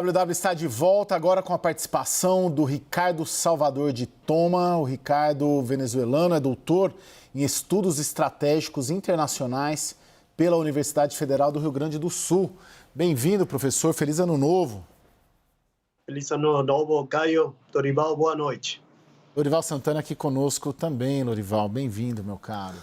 A WW está de volta agora com a participação do Ricardo Salvador de Toma. O Ricardo, venezuelano, é doutor em estudos estratégicos internacionais pela Universidade Federal do Rio Grande do Sul. Bem-vindo, professor. Feliz Ano Novo. Feliz Ano Novo, Caio. Lorival, boa noite. Lorival Santana aqui conosco também, Lorival. Bem-vindo, meu caro.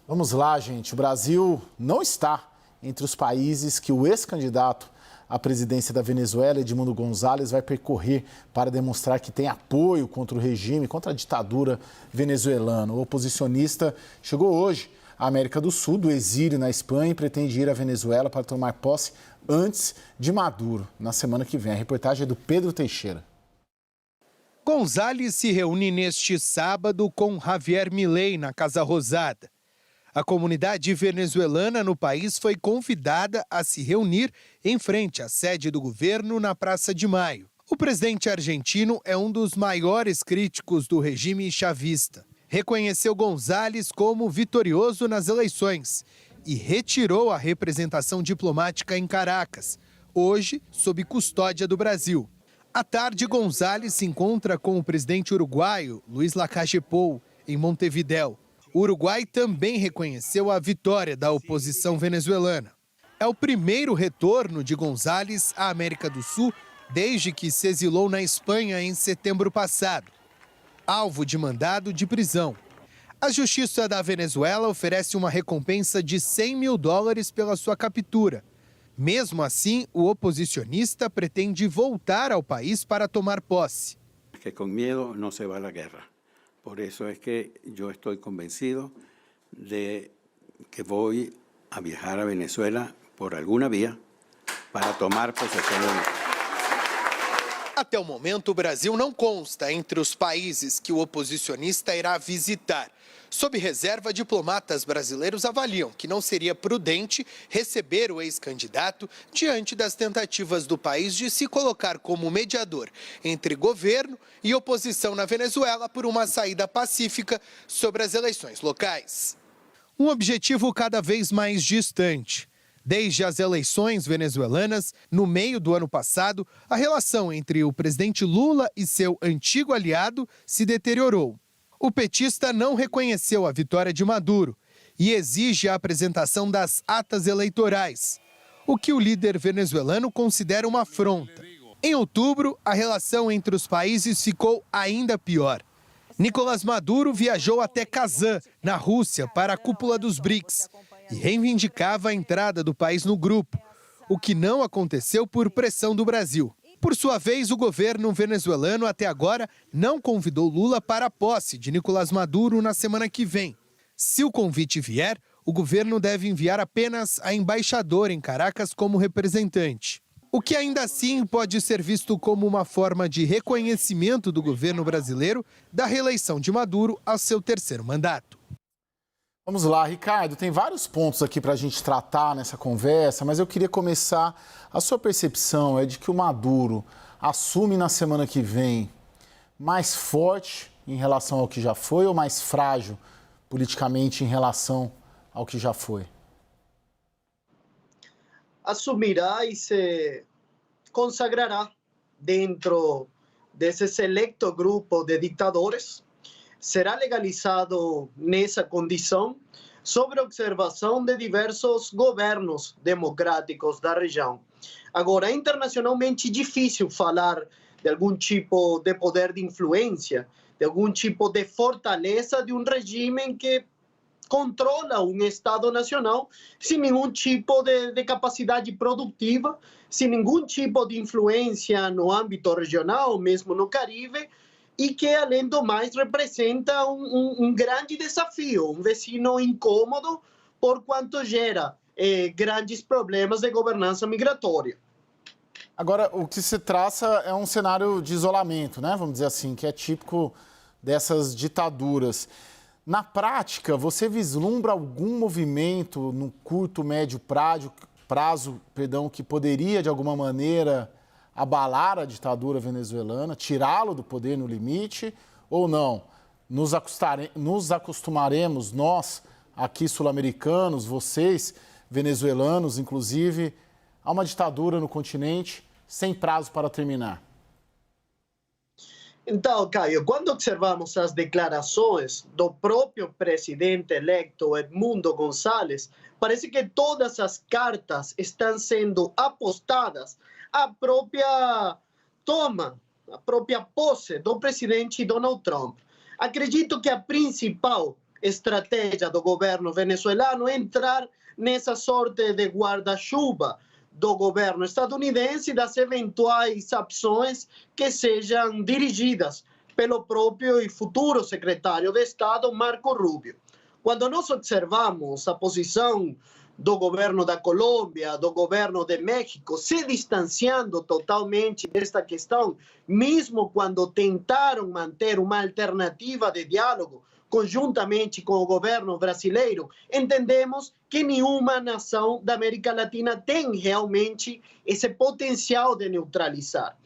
Vamos lá, gente. O Brasil não está entre os países que o ex-candidato à presidência da Venezuela, Edmundo González, vai percorrer para demonstrar que tem apoio contra o regime, contra a ditadura venezuelana. O oposicionista chegou hoje à América do Sul, do exílio na Espanha, e pretende ir à Venezuela para tomar posse antes de Maduro, na semana que vem. A reportagem é do Pedro Teixeira. González se reúne neste sábado com Javier Milei na Casa Rosada. A comunidade venezuelana no país foi convidada a se reunir em frente à sede do governo na Praça de Maio. O presidente argentino é um dos maiores críticos do regime chavista. Reconheceu González como vitorioso nas eleições e retirou a representação diplomática em Caracas, hoje sob custódia do Brasil. À tarde, González se encontra com o presidente uruguaio, Luiz Lacalle Pou, em Montevidéu. O Uruguai também reconheceu a vitória da oposição venezuelana. É o primeiro retorno de González à América do Sul desde que se exilou na Espanha em setembro passado, alvo de mandado de prisão. A Justiça da Venezuela oferece uma recompensa de $100 mil pela sua captura. Mesmo assim, o oposicionista pretende voltar ao país para tomar posse. Que com medo não se vai à guerra. Por eso es que yo estoy convencido de que voy a viajar a Venezuela por alguna vía para tomar posesión de Venezuela. Até o momento, o Brasil não consta entre os países que o oposicionista irá visitar. Sob reserva, diplomatas brasileiros avaliam que não seria prudente receber o ex-candidato diante das tentativas do país de se colocar como mediador entre governo e oposição na Venezuela por uma saída pacífica sobre as eleições locais. Um objetivo cada vez mais distante. Desde as eleições venezuelanas, no meio do ano passado, a relação entre o presidente Lula e seu antigo aliado se deteriorou. O petista não reconheceu a vitória de Maduro e exige a apresentação das atas eleitorais, o que o líder venezuelano considera uma afronta. Em outubro, a relação entre os países ficou ainda pior. Nicolás Maduro viajou até Kazan, na Rússia, para a cúpula dos BRICS e reivindicava a entrada do país no grupo, o que não aconteceu por pressão do Brasil. Por sua vez, o governo venezuelano até agora não convidou Lula para a posse de Nicolás Maduro na semana que vem. Se o convite vier, o governo deve enviar apenas a embaixadora em Caracas como representante. O que ainda assim pode ser visto como uma forma de reconhecimento do governo brasileiro da reeleição de Maduro ao seu terceiro mandato. Vamos lá, Ricardo, tem vários pontos aqui para a gente tratar nessa conversa, mas eu queria começar. A sua percepção é de que o Maduro assume na semana que vem mais forte em relação ao que já foi ou mais frágil politicamente em relação ao que já foi? Assumirá e se consagrará dentro desse selecto grupo de ditadores. Será legalizado nessa condição sob observação de diversos governos democráticos da região. Agora, é internacionalmente difícil falar de algum tipo de poder de influência, de algum tipo de fortaleza de um regime que controla um Estado nacional sem nenhum tipo de capacidade produtiva, sem nenhum tipo de influência no âmbito regional, mesmo no Caribe, e que, além do mais, representa um grande desafio, um vecino incômodo, por quanto gera grandes problemas de governança migratória. Agora, o que se traça é um cenário de isolamento, né? Vamos dizer assim, que é típico dessas ditaduras. Na prática, você vislumbra algum movimento no curto, médio prazo, que poderia, de alguma maneira, abalar a ditadura venezuelana, tirá-lo do poder no limite, ou não? Nos acostumaremos, nós, aqui sul-americanos, vocês, venezuelanos, inclusive, a uma ditadura no continente sem prazo para terminar? Então, Caio, quando observamos as declarações do próprio presidente eleito Edmundo Gonçalves, parece que todas as cartas estão sendo apostadas à própria toma, à própria posse do presidente Donald Trump. Acredito que a principal estratégia do governo venezuelano é entrar nessa sorte de guarda-chuva do governo estadunidense e das eventuais ações que sejam dirigidas pelo próprio e futuro secretário de Estado, Marco Rubio. Quando nós observamos a posição do governo da Colômbia, do governo de México, se distanciando totalmente desta questão, mesmo quando tentaram manter uma alternativa de diálogo conjuntamente com o governo brasileiro, entendemos que nenhuma nação da América Latina tem realmente esse potencial de neutralizar.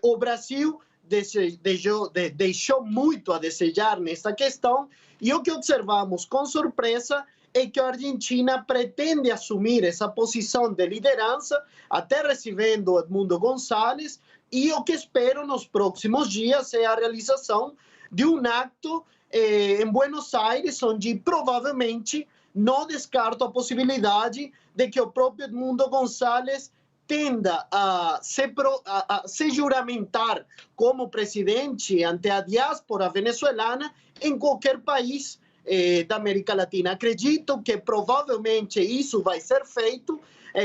O Brasil deixou muito a desejar nessa questão e o que observamos com surpresa é que a Argentina pretende assumir essa posição de liderança, até recebendo Edmundo Gonçalves, e o que espero nos próximos dias é a realização de um acto em Buenos Aires, onde provavelmente não descarto a possibilidade de que o próprio Edmundo Gonçalves tenda a se juramentar como presidente ante a diáspora venezuelana em qualquer país da América Latina. Acredito que provavelmente isso vai ser feito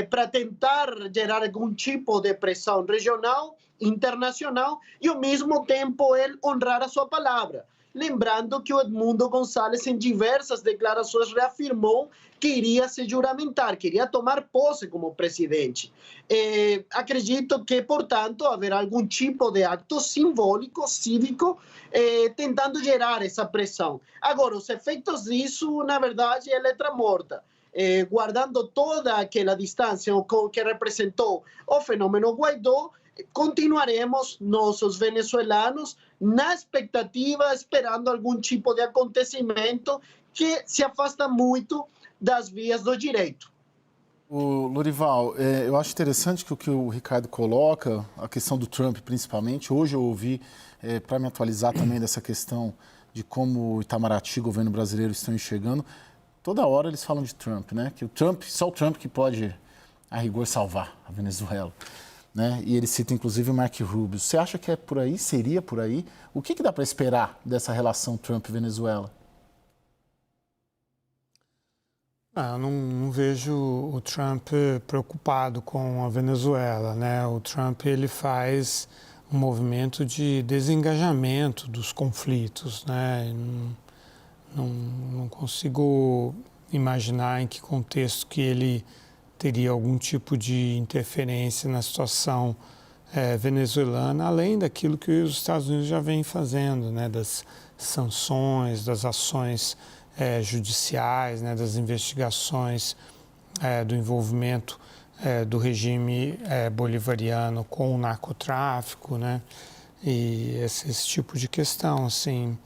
para tentar gerar algum tipo de pressão regional, internacional e, ao mesmo tempo, ele honrar a sua palavra. Lembrando que o Edmundo Gonçalves, em diversas declarações, reafirmou que iria se juramentar, que iria tomar posse como presidente. Acredito que, portanto, haverá algum tipo de acto simbólico, cívico, tentando gerar essa pressão. Agora, os efeitos disso, na verdade, é letra morta. Guardando toda aquela distância que representou o fenômeno Guaidó, continuaremos nós, os venezuelanos, na expectativa, esperando algum tipo de acontecimento que se afasta muito das vias do direito. Lorival, eu acho interessante que o que o Ricardo coloca, a questão do Trump principalmente. Hoje eu ouvi, para me atualizar também dessa questão de como o Itamaraty, governo brasileiro, estão enxergando, toda hora eles falam de Trump, né? Que só o Trump que pode, a rigor, salvar a Venezuela. Né? E ele cita, inclusive, o Marco Rubio. Você acha que é por aí? Seria por aí? O que dá para esperar dessa relação Trump-Venezuela? Eu não vejo o Trump preocupado com a Venezuela, né? O Trump ele faz um movimento de desengajamento dos conflitos, né? Não consigo imaginar em que contexto que ele teria algum tipo de interferência na situação venezuelana, além daquilo que os Estados Unidos já vem fazendo, né? Das sanções, das ações judiciais, né? Das investigações do envolvimento do regime bolivariano com o narcotráfico, né? E esse tipo de questão, assim...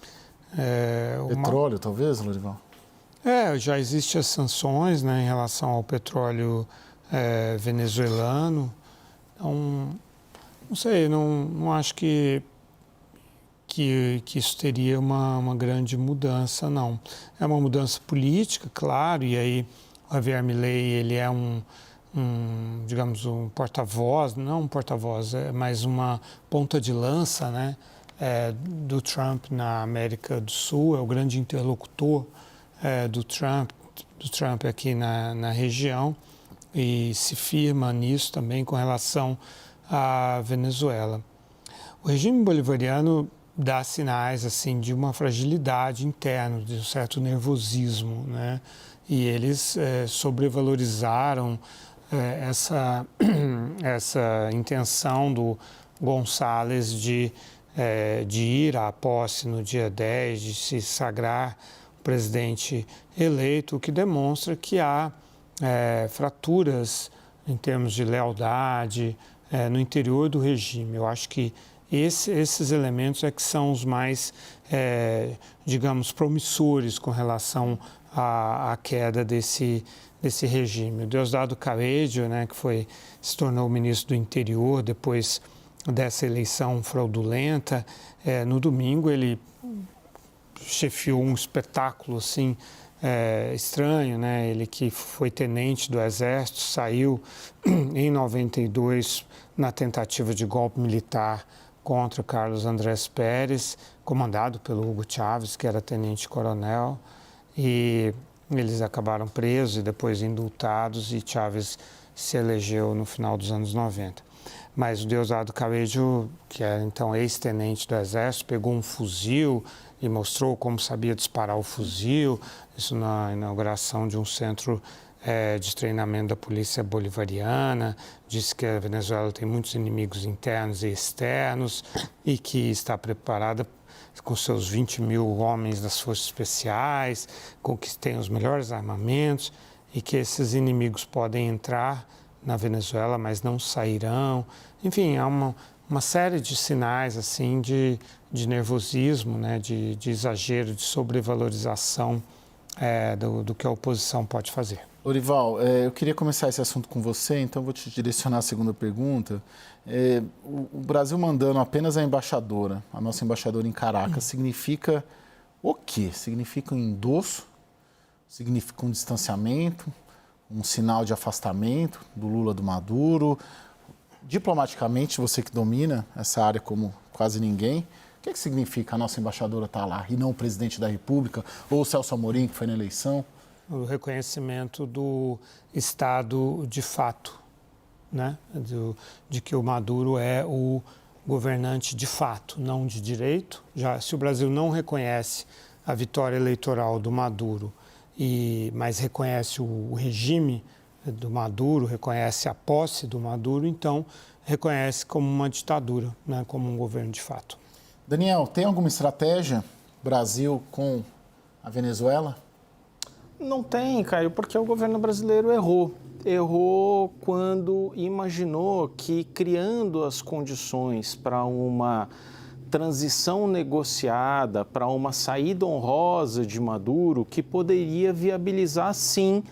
Petróleo, talvez, Lorival? Já existem as sanções, né, em relação ao petróleo venezuelano. Então, não sei, não acho que isso teria uma grande mudança, não. É uma mudança política, claro, e aí o Javier Milei, ele é digamos, um porta-voz, não um porta-voz, mas uma ponta de lança, né, do Trump na América do Sul, é o grande interlocutor do Trump aqui na região, e se firma nisso também com relação à Venezuela. O regime bolivariano dá sinais assim de uma fragilidade interna, de um certo nervosismo, né? E eles sobrevalorizaram essa intenção do Gonçalves de ir à posse no dia 10, de se sagrar presidente eleito, o que demonstra que há fraturas em termos de lealdade no interior do regime. Eu acho que esses elementos que são os mais, digamos, promissores com relação à queda desse desse regime. O Diosdado Cabello, né, que se tornou ministro do interior depois dessa eleição fraudulenta, no domingo ele chefiou um espetáculo assim estranho, né? Ele que foi tenente do Exército, saiu em 92 na tentativa de golpe militar contra Carlos Andrés Pérez, comandado pelo Hugo Chávez, que era tenente-coronel, e eles acabaram presos e depois indultados, e Chávez se elegeu no final dos anos 90. Mas o Diosdado Cabello, que era então ex-tenente do Exército, pegou um fuzil e mostrou como sabia disparar o fuzil, isso na inauguração de um centro de treinamento da polícia bolivariana, disse que a Venezuela tem muitos inimigos internos e externos e que está preparada com seus 20 mil homens das forças especiais, com que tem os melhores armamentos e que esses inimigos podem entrar na Venezuela, mas não sairão. Enfim, há uma série de sinais assim de nervosismo, né, de exagero, de sobrevalorização do que a oposição pode fazer. Lorival, eu queria começar esse assunto com você, então vou te direcionar a segunda pergunta. O Brasil mandando apenas a embaixadora, a nossa embaixadora em Caracas, significa o quê? Significa um endosso? Significa um distanciamento? Um sinal de afastamento do Lula do Maduro? Diplomaticamente, você que domina essa área como quase ninguém, o que significa a nossa embaixadora estar lá e não o presidente da República ou o Celso Amorim, que foi na eleição? O reconhecimento do Estado de fato, né? De que o Maduro é o governante de fato, não de direito. Já se o Brasil não reconhece a vitória eleitoral do Maduro, mas reconhece o regime do Maduro, reconhece a posse do Maduro, então reconhece como uma ditadura, né? Como um governo de fato. Daniel, tem alguma estratégia Brasil com a Venezuela? Não tem, Caio, porque o governo brasileiro errou. Errou quando imaginou que, criando as condições para uma transição negociada, para uma saída honrosa de Maduro, que poderia viabilizar, sim,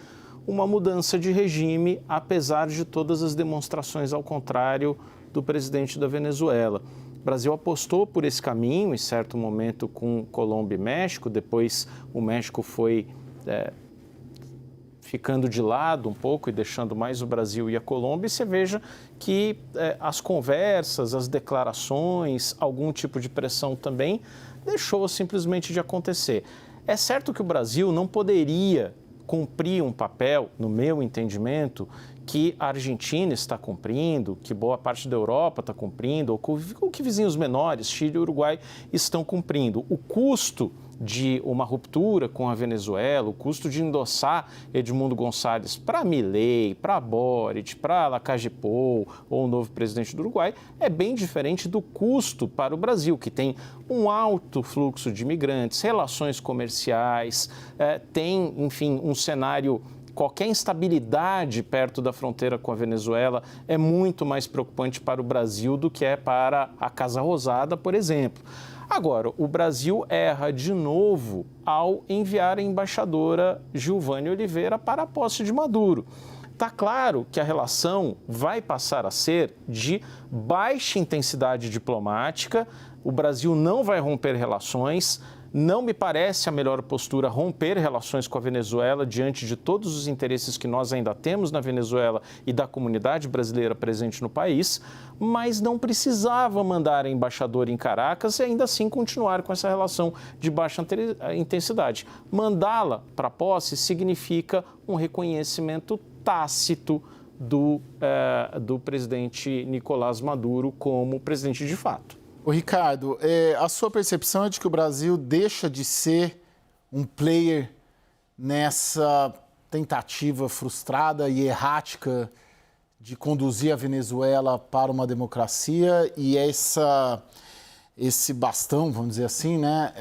uma mudança de regime, apesar de todas as demonstrações ao contrário do presidente da Venezuela. O Brasil apostou por esse caminho, em certo momento, com Colômbia e México, depois o México foi ficando de lado um pouco e deixando mais o Brasil e a Colômbia, e você veja que as conversas, as declarações, algum tipo de pressão também, deixou simplesmente de acontecer. É certo que o Brasil não poderia cumprir um papel, no meu entendimento, que a Argentina está cumprindo, que boa parte da Europa está cumprindo, ou que vizinhos menores, Chile e Uruguai, estão cumprindo. O custo de uma ruptura com a Venezuela, o custo de endossar Edmundo Gonçalves para Milei, para Boric, para Lacalle Pou ou o novo presidente do Uruguai, é bem diferente do custo para o Brasil, que tem um alto fluxo de imigrantes, relações comerciais, tem, enfim, um cenário. Qualquer instabilidade perto da fronteira com a Venezuela é muito mais preocupante para o Brasil do que é para a Casa Rosada, por exemplo. Agora, o Brasil erra de novo ao enviar a embaixadora Gilvânia Oliveira para a posse de Maduro. Está claro que a relação vai passar a ser de baixa intensidade diplomática, o Brasil não vai romper relações. Não me parece a melhor postura romper relações com a Venezuela diante de todos os interesses que nós ainda temos na Venezuela e da comunidade brasileira presente no país, mas não precisava mandar a embaixadora em Caracas e ainda assim continuar com essa relação de baixa intensidade. Mandá-la para a posse significa um reconhecimento tácito do presidente Nicolás Maduro como presidente de fato. Ô Ricardo, a sua percepção é de que o Brasil deixa de ser um player nessa tentativa frustrada e errática de conduzir a Venezuela para uma democracia e esse bastão, vamos dizer assim, né?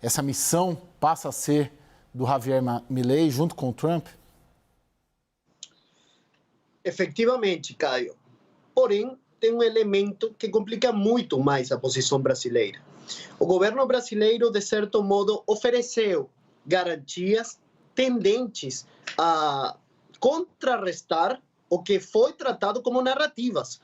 Essa missão passa a ser do Javier Milei junto com o Trump? Efectivamente, Caio. Porém, tem um elemento que complica muito mais a posição brasileira. O governo brasileiro, de certo modo, ofereceu garantias tendentes a contrarrestar o que foi tratado como narrativas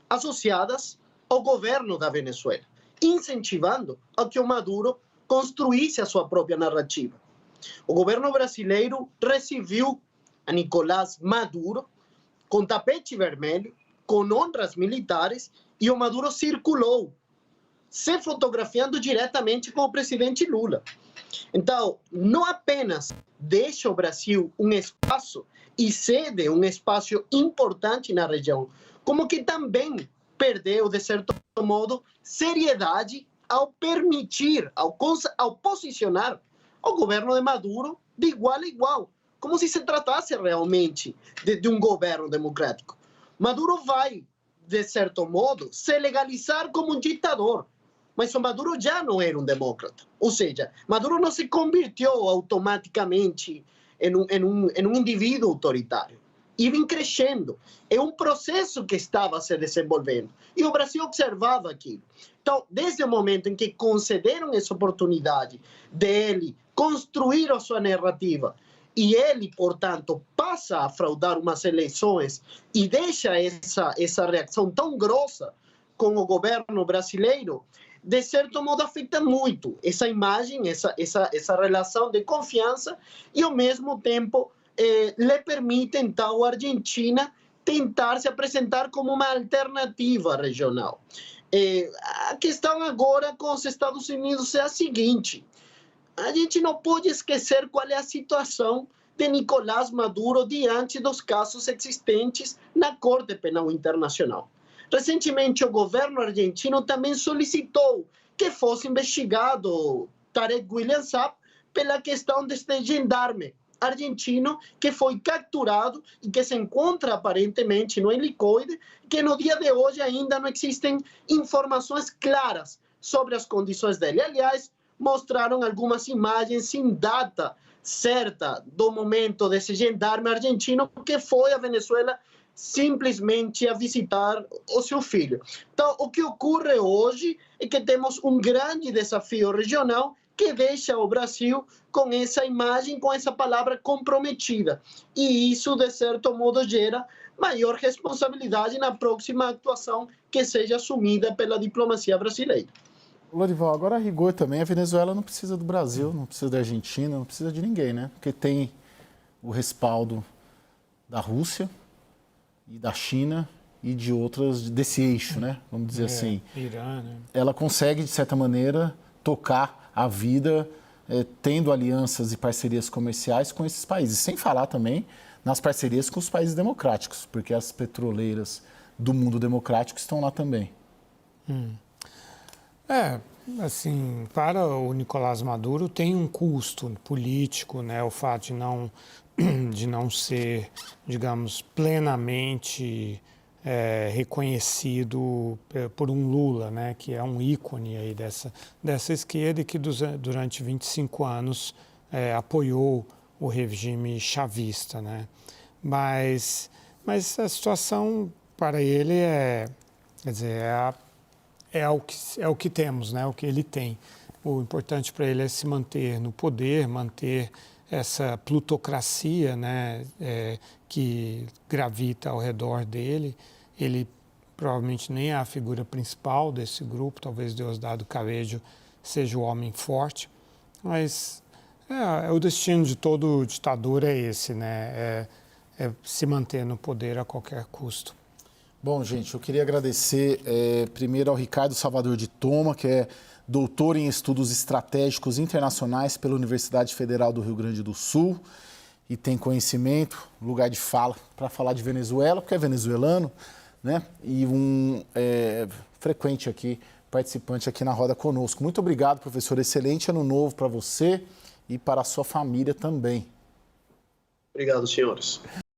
associadas ao governo da Venezuela, incentivando a que o Maduro construísse a sua própria narrativa. O governo brasileiro recebeu a Nicolás Maduro com tapete vermelho, com honras militares, e o Maduro circulou, se fotografiando diretamente com o presidente Lula. Então, não apenas deixa o Brasil um espaço e cede um espaço importante na região, como que também perdeu, de certo modo, seriedade ao permitir, ao posicionar o governo de Maduro de igual a igual, como se tratasse realmente de um governo democrático. Maduro vai, de certo modo, se legalizar como um ditador, mas o Maduro já não era um democrata. Ou seja, Maduro não se convirtiu automaticamente em um indivíduo autoritário. E vem crescendo. É um processo que estava se desenvolvendo. E o Brasil observava aquilo. Então, desde o momento em que concederam essa oportunidade dele construir a sua narrativa, e ele, portanto, passa a fraudar umas eleições e deixa essa reação tão grossa com o governo brasileiro, de certo modo afeta muito essa imagem, essa relação de confiança, e ao mesmo tempo lhe permite, então, a Argentina tentar se apresentar como uma alternativa regional. A questão agora com os Estados Unidos é a seguinte: a gente não pode esquecer qual é a situação de Nicolás Maduro diante dos casos existentes na Corte Penal Internacional. Recentemente, o governo argentino também solicitou que fosse investigado Tarek William Saab pela questão deste gendarme argentino que foi capturado e que se encontra aparentemente no helicoide, que no dia de hoje ainda não existem informações claras sobre as condições dele. Aliás, mostraram algumas imagens sem data certa do momento desse gendarme argentino que foi à Venezuela simplesmente a visitar o seu filho. Então, o que ocorre hoje é que temos um grande desafio regional que deixa o Brasil com essa imagem, com essa palavra comprometida. E isso, de certo modo, gera maior responsabilidade na próxima atuação que seja assumida pela diplomacia brasileira. Lorival, agora a rigor também, a Venezuela não precisa do Brasil, não precisa da Argentina, não precisa de ninguém, né? Porque tem o respaldo da Rússia e da China e de outras desse eixo, né? Vamos dizer assim. Irã, né? Ela consegue, de certa maneira, tocar a vida tendo alianças e parcerias comerciais com esses países, sem falar também nas parcerias com os países democráticos, porque as petroleiras do mundo democrático estão lá também. Assim, para o Nicolás Maduro tem um custo político, né? O fato de não ser, digamos, plenamente reconhecido por um Lula, né? Que é um ícone aí dessa esquerda e que durante 25 anos apoiou o regime chavista, né? Mas a situação para ele quer dizer, é o que temos, né? O que ele tem. O importante para ele é se manter no poder, manter essa plutocracia, né? Que gravita ao redor dele. Ele provavelmente nem é a figura principal desse grupo, talvez Diosdado Cabello seja o homem forte, mas o destino de todo ditador é esse, né? É se manter no poder a qualquer custo. Bom, gente, eu queria agradecer primeiro ao Ricardo Salvador de Toma, que é doutor em estudos estratégicos internacionais pela Universidade Federal do Rio Grande do Sul e tem conhecimento, lugar de fala para falar de Venezuela, porque é venezuelano, né? E um frequente aqui, participante aqui na roda conosco. Muito obrigado, professor. Excelente ano novo para você e para a sua família também. Obrigado, senhores.